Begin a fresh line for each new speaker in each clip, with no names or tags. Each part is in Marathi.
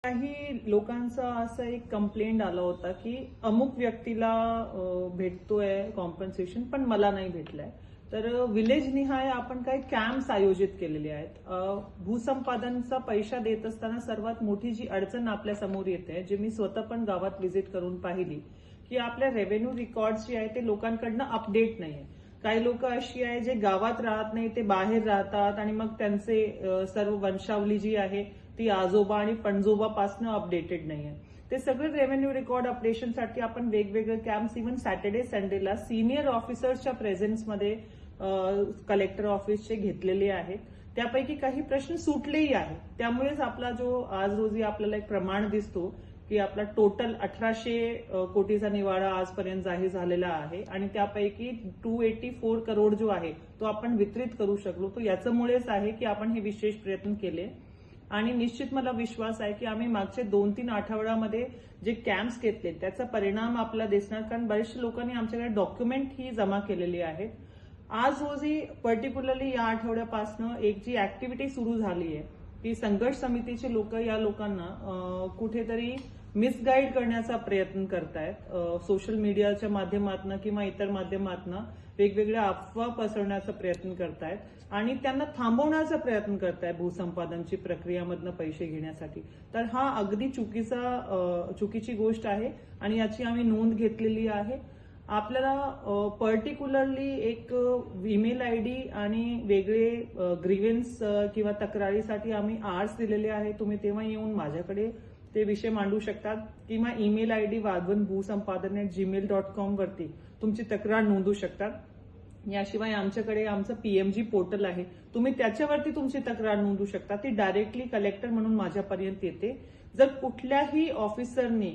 काही लोकांचा असा एक कंप्लेंट आला होता की अमुक व्यक्तीला भेटतोय कॉम्पन्सेशन पण मला नाही भेटलंय. तर विलेज निहाय आपण काही कॅम्प्स आयोजित केलेले आहेत. भूसंपादनचा पैसा देत असताना सर्वात मोठी जी अडचण आपल्या समोर येते, जे मी स्वतः पण गावात व्हिजिट करून पाहिली, की आपल्या रेव्हेन्यू रेकॉर्ड्स जे आहे ते लोकांकडनं अपडेट नाहीये. काही लोक अशी आहे जे गावात राहत नाही, ते बाहेर राहतात आणि मग त्यांचे सर्व वंशावली जी आहे ती आजोबा आणि पणजोबा पासनं अपडेटेड नाहीये. ते सगळे रेव्हेन्यू रेकॉर्ड अपडेशनसाठी आपण वेगवेगळे कॅम्प्स इव्हन सॅटर्डे संडेला सिनियर ऑफिसर्सच्या प्रेझेन्समध्ये कलेक्टर ऑफिसचे घेतलेले आहेत. त्यापैकी काही प्रश्न सुटलेही आहेत. त्यामुळेच आपला जो आज रोजी आपल्याला एक प्रमाण दिसतो की आपला टोटल 1800 कोटीचा निवाडा आजपर्यंत जाहीर झालेला आहे आणि त्यापैकी 284 करोड जो आहे तो आपण वितरित करू शकलो. तो याच्यामुळेच आहे की आपण हे विशेष प्रयत्न केले आणि निश्चित मला विश्वास आहे की आम्ही मागच्या 2-3 आठवड्यामध्ये जे कॅम्प्स घेतले त्याचा परिणाम आपल्याला दिसणार, कारण बऱ्याचशा लोकांनी आमच्याकडे डॉक्युमेंट ही जमा केलेली आहेत. आज रोजी पर्टिक्युलरली या आठवड्यापासून एक जी ऍक्टिव्हिटी सुरू झाली आहे की संघर्ष समितीचे लोक या लोकांना कुठेतरी मिसगाईड करण्याचा प्रयत्न करतायत. सोशल मीडियाच्या माध्यमातून किंवा इतर माध्यमातून वेगवेगळ्या अफवा पसरवण्याचा प्रयत्न करतायत आणि त्यांना थांबवण्याचा प्रयत्न करतायत भूसंपादनची प्रक्रियामधनं पैसे घेण्यासाठी. तर हा अगदी चुकीची गोष्ट आहे आणि याची आम्ही नोंद घेतलेली आहे. आपल्याला पर्टिक्युलरली एक ईमेल आयडी आणि वेगळे ग्रीव्हन्स किंवा तक्रारीसाठी आम्ही आर्स दिलेले आहे. तुम्ही तेव्हा येऊन माझ्याकडे ते विषय मांडू शकतात किंवा ईमेल आयडी wagwanbhusampadhan@gmail.com वरती तुमची तक्रार नोंदवू शकतात. याशिवाय आमच्याकडे आमचं पीएमजी पोर्टल आहे, तुम्ही त्याच्यावरती तुमची तक्रार नोंदवू शकता. ती डायरेक्टली कलेक्टर म्हणून माझ्यापर्यंत येते. जर कुठल्याही ऑफिसरने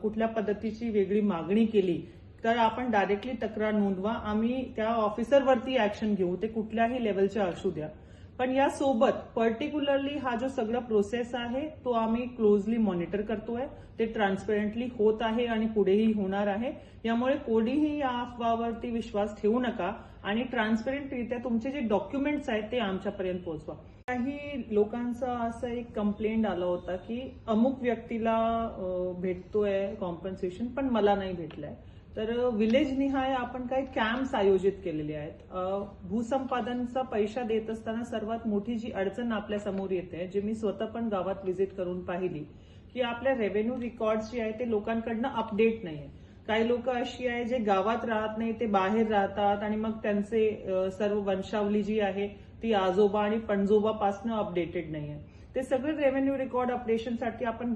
कुठल्या पद्धतीची वेगळी मागणी केली तर आपण डायरेक्टली तक्रार नोंदवा. आम्ही त्या ऑफिसरवरती ऍक्शन घेऊ, ते कुठल्याही लेवलच्या असू द्या. पण यासोबत पर्टिक्युलरली हा जो सगळा प्रोसेस आहे तो आम्ही क्लोजली मॉनिटर करतोय. ते ट्रान्सपरंटली होत आहे आणि पुढेही होणार आहे. यामुळे कोणीही या अफवावरती विश्वास ठेवू नका आणि ट्रान्सपरंटरित्या तुमचे जे डॉक्युमेंट्स आहेत ते आमच्यापर्यंत पोहोचवा. काही लोकांचा असा एक कंप्लेंट आला होता की अमुक व्यक्तीला भेटतोय कॉम्पन्सेशन पण मला नाही भेटलंय. तर विलेज निहाय आपण काही कॅम्प्स आयोजित केलेले आहेत. भूसंपादनचा पैसा देत असताना सर्वात मोठी जी अडचण आपल्या समोर येते, जे मी स्वतः पण गावात व्हिजिट करून पाहिली, की आपल्या रेव्हेन्यू रेकॉर्ड्स जे आहे ते लोकांकडनं अपडेट नाहीये. काही लोक अशी आहे जे गावात राहत नाही, ते बाहेर राहतात आणि मग त्यांचे सर्व वंशावली जी आहे ती आजोबा आणि पणजोबा पासनं अपडेटेड नाहीये. ते सगळे रेव्हेन्यू रेकॉर्ड अपडेशनसाठी आपण